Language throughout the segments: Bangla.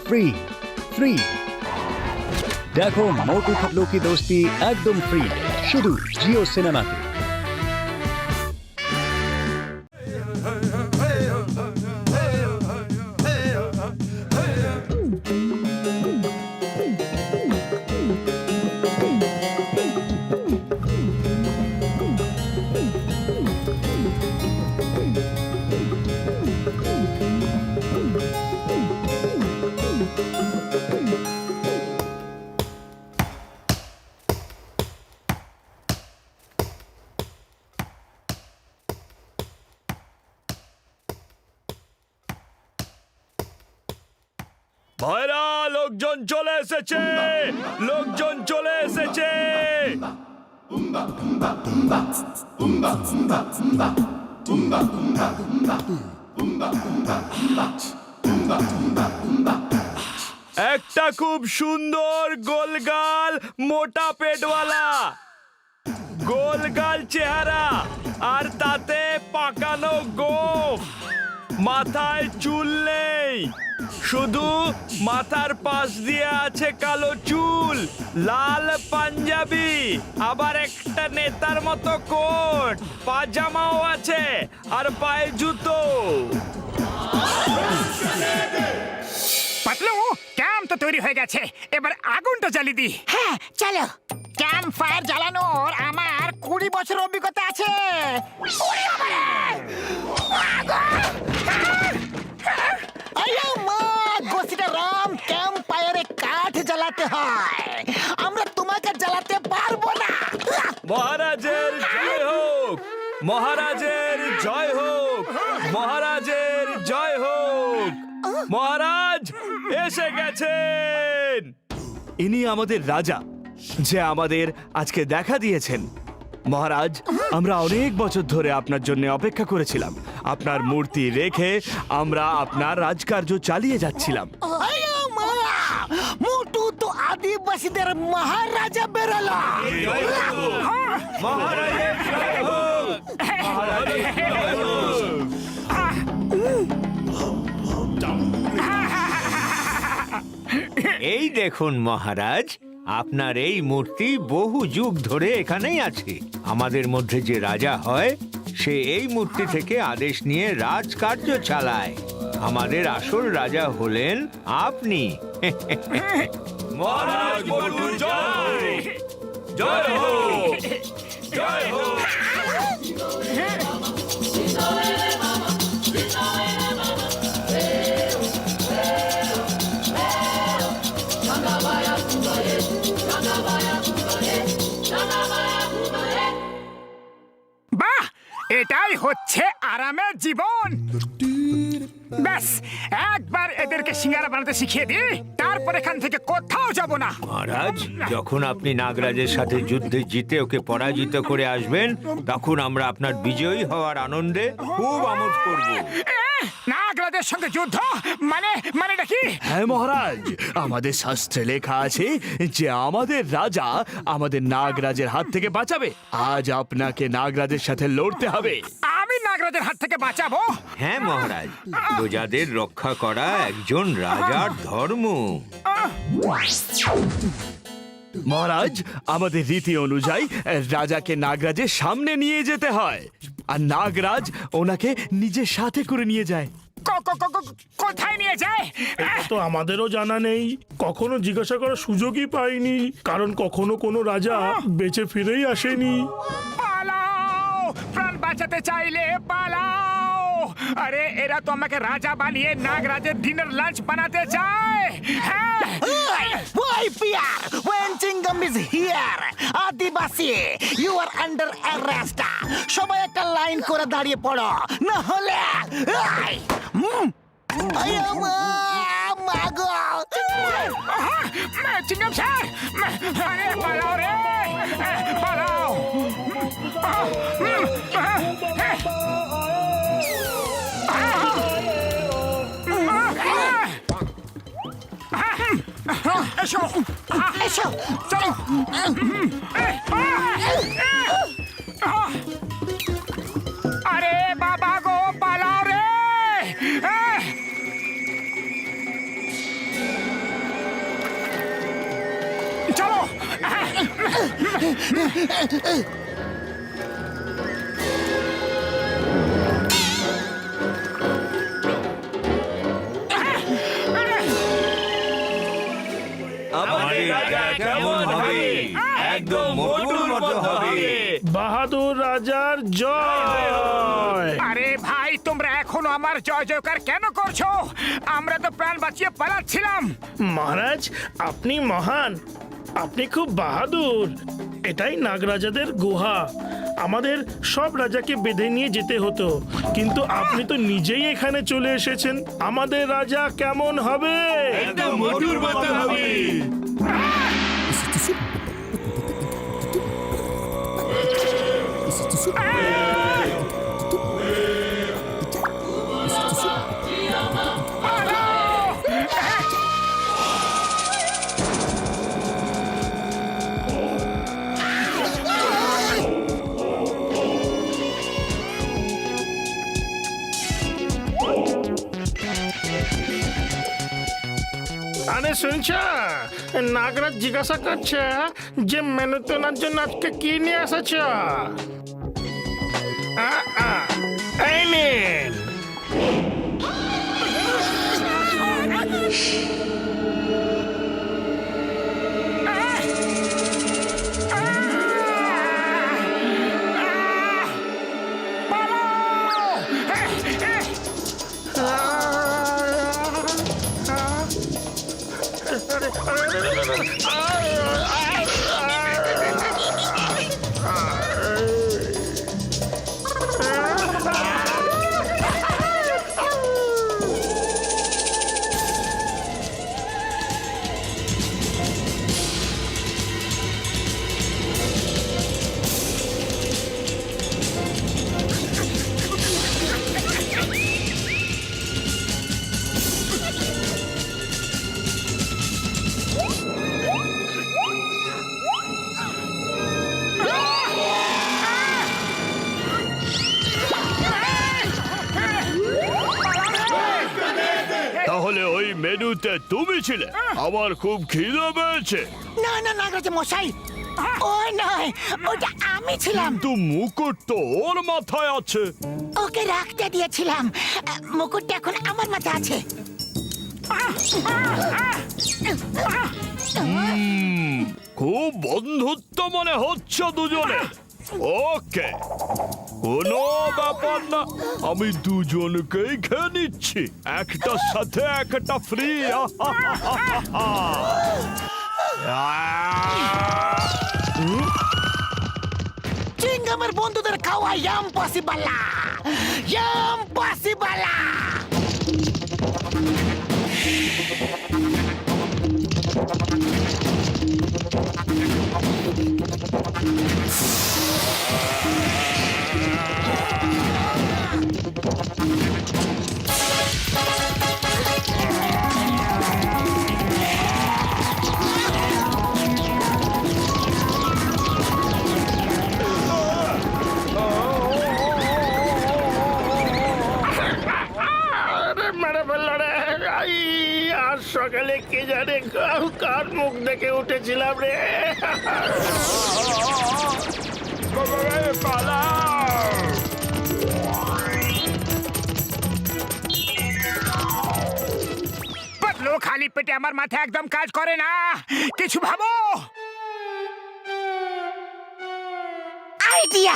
ফ্রি ফ্রি দেখো মোটু পাতলু কি দোস্তি একদম ফ্রি শুধু জিও সিনেমাতে। ভাইরা লোকজন চলে এসেছে, লোকজন চলে এসেছে। একটা খুব সুন্দর গোলগাল মোটা পেটওয়ালা গোলগাল চেহারা আর তাতে পাকানো গোঁফ, মাথায় চুল নেই, শুধু মাথার পাশ দিয়ে আছে কালো চুল, লাল পাঞ্জাবি, আবার একটা নেতার মতো কোট, পাজামাও আছে আর পায়ে জুতো। পাতলু ক্যাম্প তো তৈরি হয়ে গেছে, এবার আগুনটা জ্বালিয়ে দি। হ্যাঁ চলো। ক্যাম্প ফায়ার জ্বালানোর আমার 20 বছর অভিজ্ঞতা আছে। রাম ক্যাম্প ফায়ারে কাঠ জ্বালাতে হয়, আমরা তোমাকে জ্বালাতে পারবো না। মহারাজের জয় হোক, মহারাজের জয় হোক, মহারাজের জয় হোক। মহারাজ এসে গেছেন। ইনি আমাদের রাজা, যে আমাদের আজকে দেখা দিয়েছেন। মহারাজ, আমরা অনেক বছর ধরে আপনার জন্য অপেক্ষা করেছিলাম। আপনার মূর্তি রেখে আমরা আপনার রাজকার্য চালিয়ে যাচ্ছিলাম। মোটু তো আদিবাসীদের মহারাজা বেরোলো। মহারাজের জয় হোক, মহারাজের জয় হোক। এই দেখুন মহারাজ, আপনার এই মূর্তি বহু যুগ ধরে এখানেই আছে। আমাদের মধ্যে যে রাজা হয় সে এই মূর্তি থেকে আদেশ নিয়ে রাজকার্য চালায়। আমাদের আসল রাজা হলেন আপনি। মহারাজ মোটুর জয়, জয় হোক, জয় হোক। বাহ, এটাই হচ্ছে আরামের জীবন। ব্যাস একবার এদেরকে সিঙ্গারা বানাতে শিখিয়ে দিই, তারপর এখান থেকে কোথাও যাব না। মহারাজ, যখন আপনি নাগরাজের সাথে যুদ্ধে জিতে ওকে পরাজিত করে আসবেন, তখন আমরা আপনার বিজয়ী হওয়ার আনন্দে খুব আমোদ করব। নাগরাজের সঙ্গে যুদ্ধ মানেটা কি? হ্যাঁ মহারাজ, আমাদের শাস্ত্রে লেখা আছে যে আমাদের রাজা আমাদের নাগরাজের হাত থেকে বাঁচাবে। আজ আপনাকে নাগরাজের সাথে লড়তে হবে। আমি নাগরাজের হাত থেকে বাঁচাবো? হ্যাঁ মহারাজ, প্রজাদের রক্ষা করা একজন রাজার ধর্ম। মহারাজ, আমাদের রীতি অনুযায়ী রাজাকে নাগরাজের সামনে নিয়ে যেতে হয়, আর নাগরাজ ওনাকে নিজের সাথে করে নিয়ে যায়। কোথায় নিয়ে যায়? তো আমাদেরও জানা নেই, কখনো জিজ্ঞাসা করার সুযোগই পাইনি, কারণ কখনো কোনো রাজা বেঁচে ফিরেই আসেনি। পালাও, প্রাণ বাঁচাতে চাইলে পালাও। আরে এরা তো আমাকে রাজা বানিয়ে নাগরাজের ডিনার লাঞ্চ বানাতে চায়। হ্যাঁ, Why fear when Chingam is here? Adivasi, you are under arrest. সবাই একটা লাইন করে দাঁড়িয়ে পড়ো, না হলে মাগো। চিংগাম স্যার, আরে পালাও রে, পালাও। এসো এসো চলো। আরে বাবা গো, পালাও রে। আমাদের রাজা কেমন হবে? একদম মোটুর মতো হবে। বাহাদুর রাজার জয়। আরে ভাই, তোমরা এখনো আমার জয় জয়কার কেন করছো? আমরা তো প্রাণ বাঁচিয়ে পালাচ্ছিলাম। মহারাজ, আপনি মহান, আপনি খুব বাহাদুর। এটাই নাগরাজাদের গুহা। আমাদের সব রাজাকে বেঁধে নিয়ে যেতে হতো, কিন্তু আপনি তো নিজেই এখানে চলে এসেছেন। আমাদের রাজা কেমন হবে? একদম মোটুর মতো হবে। আরে শুনছ, নাগরাজ জিজ্ঞাসা করছে যে মেনু তোলার জন্য আজকে কি নিয়ে এসেছ? এই নিন। তাহলে ওই মেনুতে তুমি ছিলে? আমার খুব খিদে পেয়েছে। না না নাগরাজ মশাই, ওই নয়, ওটা আমি ছিলাম। কিন্তু মুকুট তো ওর মাথায় আছে। ওকে রাখতে দিয়েছিলাম। মুকুটটা এখন আমার মাথায় আছে। খুব বন্ধুত্ব মনে হচ্ছে দুজনে। ওকে, কোনো ব্যাপার না, আমি দুজনকেই খেয়ে নিচ্ছি, একটার সাথে একটা ফ্রি। চিংগামের বন্ধুদের খাওয়া ইম্পসিবল, ইম্পসিবল। মেরে ফেললো রে। আজ সকালে কে জানে কার মুখ দেখে উঠেছিলাম রে। বদলো, খালি পেটে আমার মাথা একদম কাজ করে না, কিছু ভাবো। আইডিয়া।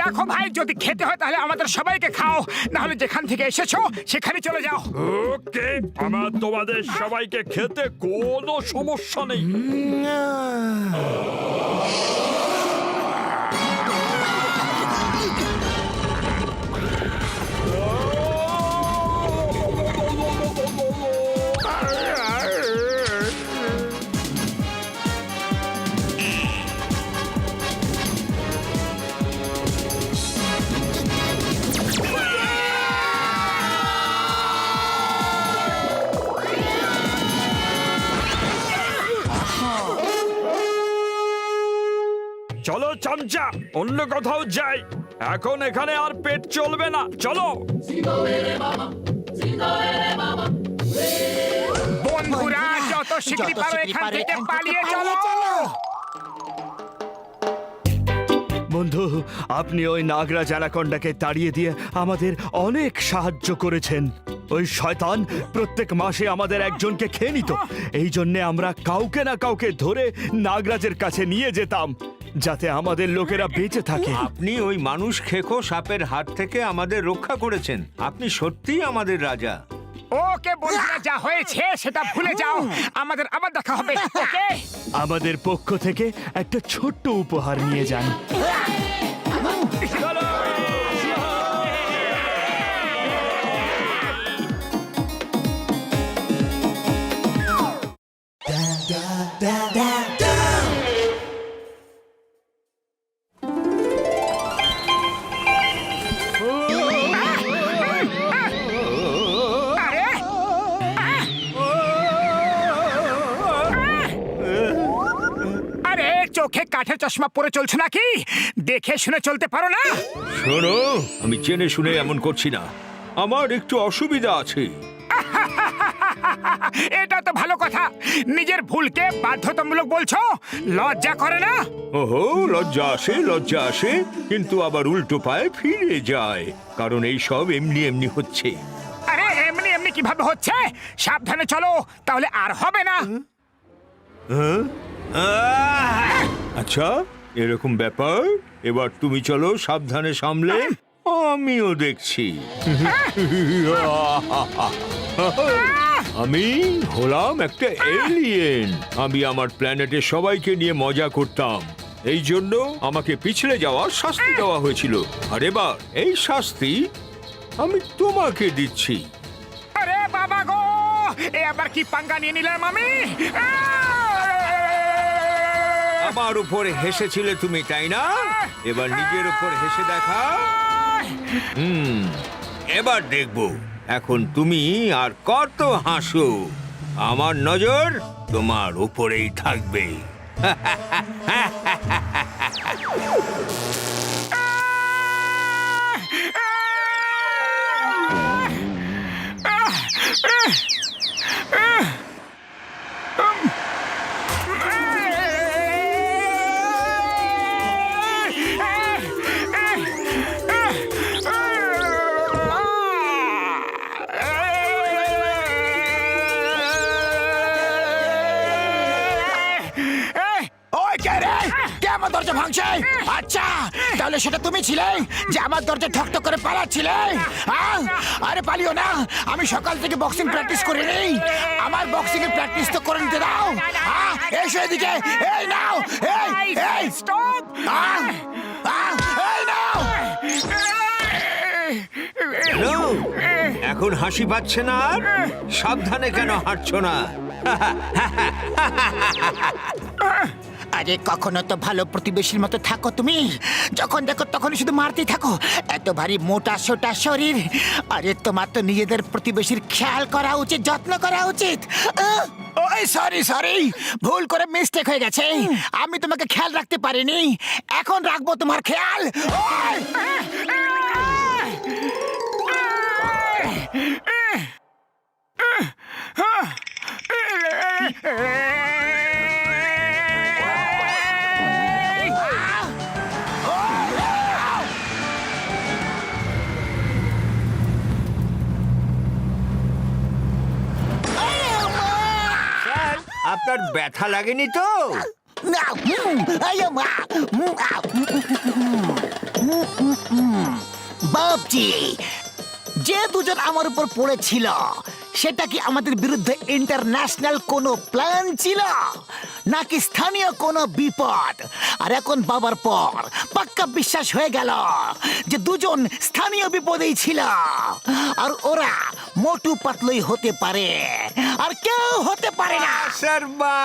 দেখো ভাই, যদি খেতে হয় তাহলে আমাদের সবাইকে খাও, না হলে যেখান থেকে এসেছো সেখানে চলে যাও। ওকে, আমার তোমাদের সবাইকে খেতে কোনো সমস্যা নেই। চলো চামচা, অন্য কোথাও যাই। এখন এখানে আর পেট চলবে না, চলো। বন্ধুরা যত শিগগিরই পারো এখান থেকে পালিয়ে চলো। বন্ধু, আপনি ওই নাগরাজ অ্যানাকন্ডাকে তাড়িয়ে দিয়ে আমাদের অনেক সাহায্য করেছেন। ওই শয়তান প্রত্যেক মাসে আমাদের একজনকে খেয়ে নিত। এই জন্যে আমরা কাউকে না কাউকে ধরে নাগরাজের কাছে নিয়ে যেতাম, যাতে আমাদের লোকেরা বেঁচে থাকে। আপনি ওই মানুষ খেকো সাপের হাত থেকে আমাদের রক্ষা করেছেন। আপনি সত্যিই আমাদের রাজা। ওকে বন্ধুরা, যা হয়েছে সেটা ভুলে যাও। আমাদের আবার দেখা হবে, ওকে? আমাদের পক্ষ থেকে একটা ছোট্ট উপহার নিয়ে যান। আরে চোখে কাঠের চশমা পরে চলছো নাকি? দেখে শুনে চলতে পারো না? শোনো, আমি জেনে শুনে এমন করছি না। আমার একটু অসুবিধা আছে। এটা তো ভালো কথা। নিজের ভুলকে বাধ্যতামূলক বলছো, লজ্জা করে না? ওহো, লজ্জা আসে, কিন্তু আবার উল্টো পায়ে ফিরে যায়, কারণ এই সব এমনি এমনি হচ্ছে। আরে এমনি এমনি কিভাবে হচ্ছে? সাবধানে চলো, তাহলে আর হবে না। আচ্ছা, এরকম ব্যাপার। এবার তুমি চলো সাবধানে সামলে, আমিও দেখছি। আমি হলাম একটা এলিয়েন। আমি আমার প্ল্যানেটে সবাইকে নিয়ে মজা করতাম, এই জন্য আমাকে পিছলে যাওয়ার শাস্তি দেওয়া হয়েছিল। আর এবার এই শাস্তি আমি তোমাকে দিচ্ছি। আরে বাবা গো, এ আবার কি পাঙ্গা নিয়ে নিলাম আমি? আমার উপরে হেসেছিলে তুমি, তাই না? এবার নিজের উপর হেসে দেখা। এবার দেখবো এখন তুমি আর কত হাসো। আমার নজর তোমার উপরেই থাকবে। আমার দরজা ভাঙছে? আচ্ছা, তাহলে সেটা তুমি ছিলে যে আমার দরজা ঠকঠক করে পালাচ্ছিলে? আরে পালিও না, আমি সকাল থেকে বক্সিং প্র্যাকটিস করে নেই। আমার বক্সিং এর প্র্যাকটিস তো করে নিতে দাও। এসো এদিকে, এই নাও, এই স্টপ! এই নাও। এখন হাসি পাচ্ছে না? আর সাবধানে কেন হাঁটছো না? আরে কখনো তো ভালো প্রতিবেশীর মতো থাকো তুমি। যখন দেখো তখন শুধু মারতেই থাকো। এত ভারী মোটা সোটা শরীর। আরে তোমার তো নিজেদের প্রতিবেশীর খেয়াল করা উচিত, যত্ন করা উচিত। ওই সরি, ভুল করে মিস্টেক হয়ে গেছে। আমি তোমাকে খেয়াল রাখতে পারিনি, এখন রাখবো তোমার খেয়াল। আপনার ব্যথা লাগেনি তো? বাবজি, যে দুজন আমার উপর পড়েছিল সেটা কি আমাদের বিরুদ্ধে ইন্টারন্যাশনাল কোনো প্ল্যান ছিল, নাকি স্থানীয় কোনো বিপদ? আর এখন বাবার পর পাক্কা বিশ্বাস হয়ে গেল যে দুজন স্থানীয় বিপদেই ছিল। আর ওরা মোটু পাতলুই হতে পারে, আর কেউ হতে পারে না। স্যার, বা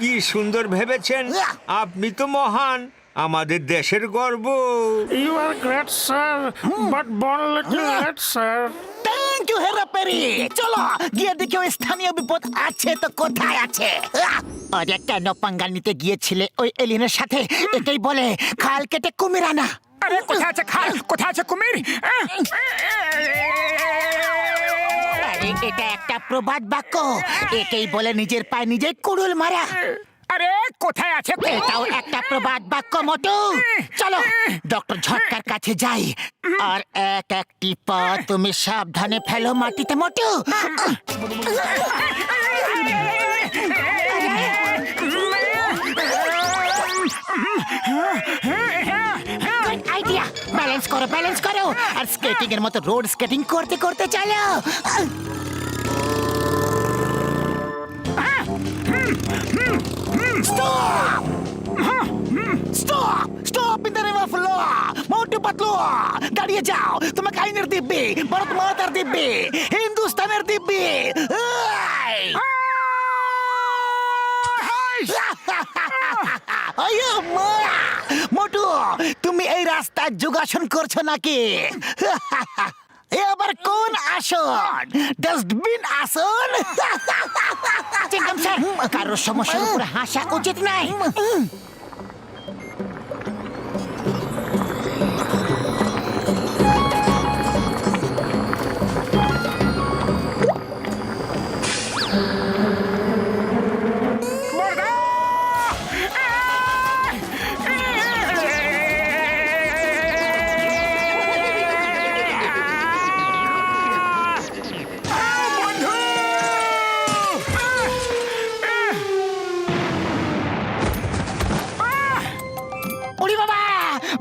কি সুন্দর ভেবেছেন। আপনি তো মহান, আমাদের দেশের গর্ব। You are great, sir, but born little late, sir. Thank thank you হেরাপেরি। চলো গিয়ে দেখি ওই স্থানীয় বিপদ আছে তো কোথায় আছে। আরে কেন পাঙ্গা নিতে গিয়েছিলে ওই এলিয়েনের সাথে? এটাই বলে খাল কেটে কুমির আনা। আরে কোথায় আছে খাল, কোথায় আছে কুমির? আরে এটা একটা প্রবাদ বাক্য, এটাই বলে নিজের পায়ে নিজে কুড়ুল মারা। আরে কোথায় আছে? এটাও একটা প্রবাদ বাক্য মোটু। চলো ডক্টর ঝটকার কাছে যাই, আর এক একটি পা তুমি সাবধানে ফেলো মাটিতে মোটু। আইডিয়া, ব্যালেন্স করো ব্যালেন্স করো, আর স্কেটিং এর মতো রোড স্কেটিং করতে করতে চলো। Stop! Stop! Stop in the name of law! Motu Patlu দাঁড়িয়ে যাও, তোমাকে আইনের দিব্যি, ভারত মাতার দিব্যি, হিন্দুস্তানের দিব্যি। মোটু, তুমি এই রাস্তায় যোগাসন করছো নাকি? এ আবার কোন আসন? ডাস্টবিন আসন? চিংগাম স্যার, কারোর সমস্যার উপরে হাসা উচিত নাই।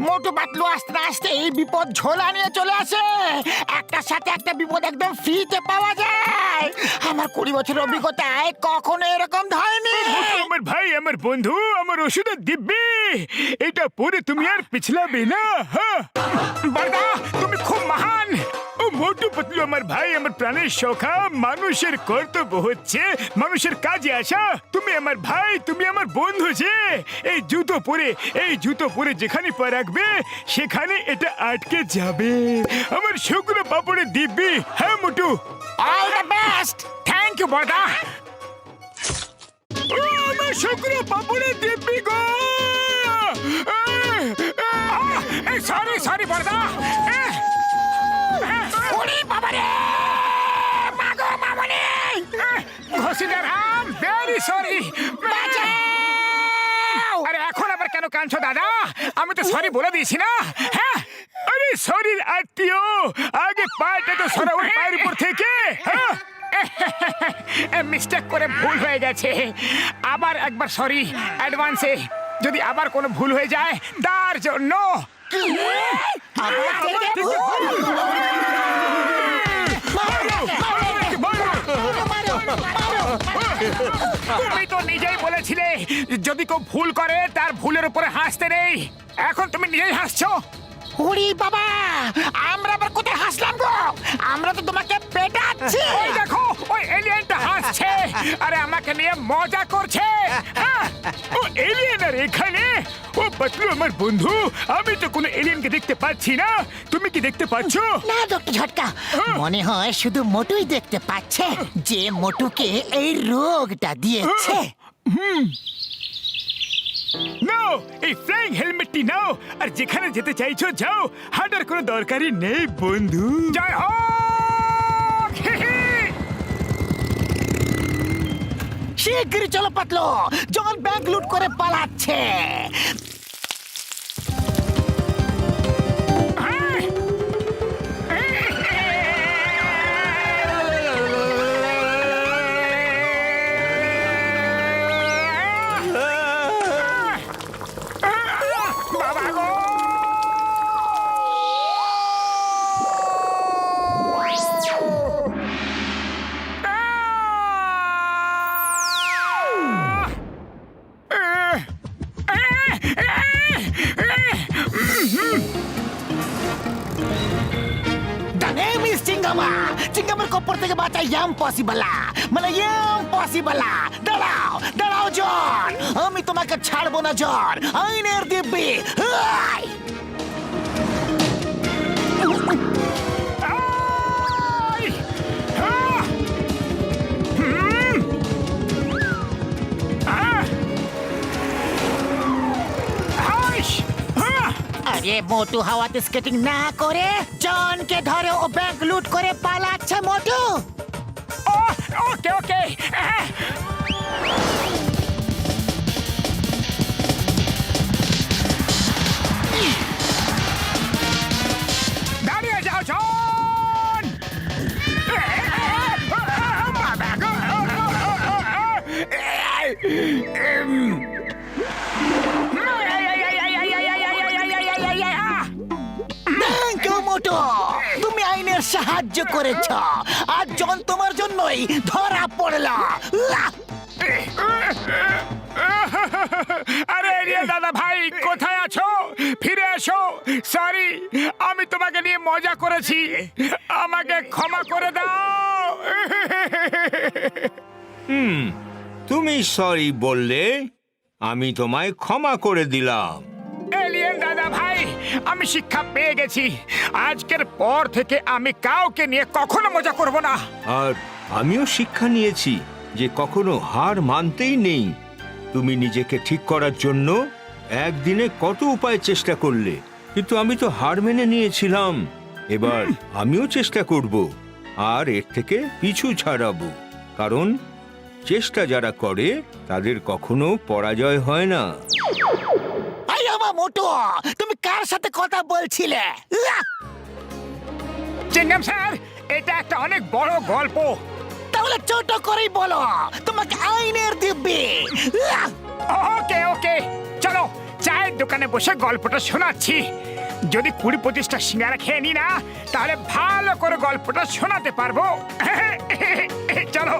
মোটু পাতলু আস্তে আস্তে এই বিপদ ঝোলা নিয়ে চলে আসে। একটার সাথে একটা বিপদ একদম ফ্রিতে পাওয়া যায়। আমার 20 বছরের অভিজ্ঞতায় কখনো এরকম হয়নি। আমার ভাই, আমার বন্ধু, আমার ওষুধের দিব্যি, এটা পরে তুমি আর পিছলাবে না। বাবা তুমি খুব মহান। ও মোটু পাতলু আমার ভাই, আমার প্রাণের সখা। মানুষের কর্তব্য হচ্ছে মানুষের কাজে আসা। তুমি আমার ভাই, তুমি আমার বন্ধু। যে এই জুতো পরে যেখানে পা রাখবে সেখানে এটা আটকে যাবে। আমার শুকনো পাপড়ের দিব্যি। হ্যাঁ মোটু, all the best. Thank you বড়দা। আমার শুকনো পাপড়ের দিব্যি গো। সরি সরি বড়দা। ওরে বাবা রে, মাগো মামনি, ঘসিদার আম, ভেরি সরি। আরে এখন আবার কেন কাঁদছো দাদা? আমি তো সরি বলে দিয়েছি না। হ্যাঁ, আরে শরীর আত্মীয়, আগে পাটা তো সরাও পায়ের উপর থেকে। মিস্টেক করে ভুল হয়ে গেছে। আবার একবার সরি অ্যাডভান্সে। যদি আবার কোনো ভুল হয়ে যায় তার জন্য। তুমি তো নিজেই বলেছিলে যদি কেউ ভুল করে তার ভুলের উপরে হাসতে নেই। এখন তুমি নিজেই হাসছো। ওরে বাবা, আমরা আবার কোথায় হাসলাম গো? আমরা তো তোমাকে পেটাচ্ছি। ওই দেখো, ওই এলিয়েনটা হাসছে, আরে আমাকে নিয়ে মজা করছে। ও এলিয়েন আর এখানে? ও পাতলু আমার বন্ধু, আমি তো কোনো এলিয়েনকে দেখতে পাচ্ছি না। তুমি কি দেখতে পাচ্ছো? না ডক্টর ঝটকা, মনে হয় শুধু মোটুই দেখতে পাচ্ছে, যে মোটুকে এই রোগটা দিয়েছে। নাও এই ফ্লাইং হেলমেটটি নাও, আর যেখানে যেতে চাইছো যাও। হাঁটার কোনো দরকারই নেই বন্ধু। জয় হোক। শিগগিরই চলো পাতলু, জন ব্যাংক লুট করে পালাচ্ছে। চিঙ্গামের কপর থেকে বাঁচা ইম্পসিবল, মানে ইম্পসিবল। দাঁড়াও দাঁড়াও জন, আমি তোমাকে ছাড়বো না জন। আইনের দিব্যি। এ মোটু হাওয়াতে স্কেটিং না করে জনকে ধরে ও ব্যাংক লুট করে পালাচ্ছে মোটু। ওকে ওকে দাঁড়িয়ে যাও জন থ্যাংক ইউ মোটু, তুমি আইনের সাহায্য করেছ আর জন তোমার জন্যই ধরা পড়ল। আরে এরিয়া দাদা ভাই কোথায় আছো? ফিরে এসো। সরি, আমি তোমাকে নিয়ে মজা করেছি, আমাকে ক্ষমা করে দাও। তুমি সরি বললে, আমি তোমায় ক্ষমা করে দিলাম। এলিয়েন দাদা ভাই, আমি শিক্ষা পেয়ে গেছি। আজকের পর থেকে আমি কাউকে নিয়ে কখনো মজা করব না। আর আমিও শিক্ষা নিয়েছি যে কখনো হার মানতেই নেই। তুমি নিজেকে ঠিক করার জন্য একদিনে কত উপায় চেষ্টা করলে, কিন্তু আমি তো হার মেনে নিয়েছিলাম। এবার আমিও চেষ্টা করব আর এর থেকে পিছু ছাড়াবো, কারণ চেষ্টা যারা করে তাদের কখনো পরাজয় হয় না। আই আমার মোটু, তুমি কার সাথে কথা বলছিলে? চিংগাম স্যার, এটা একটা অনেক বড় গল্প। তাহলে ছোট করেই বলো, তোমাকে আইনের দিব্যি। ওকে ওকে, চলো চায়ের দোকানে বসে গল্পটা শোনাচ্ছি। যদি 20-25টা সিঙ্গারা খেয়ে নি না, তাহলে ভালো করে গল্পটা শোনাতে পারবো। চলো।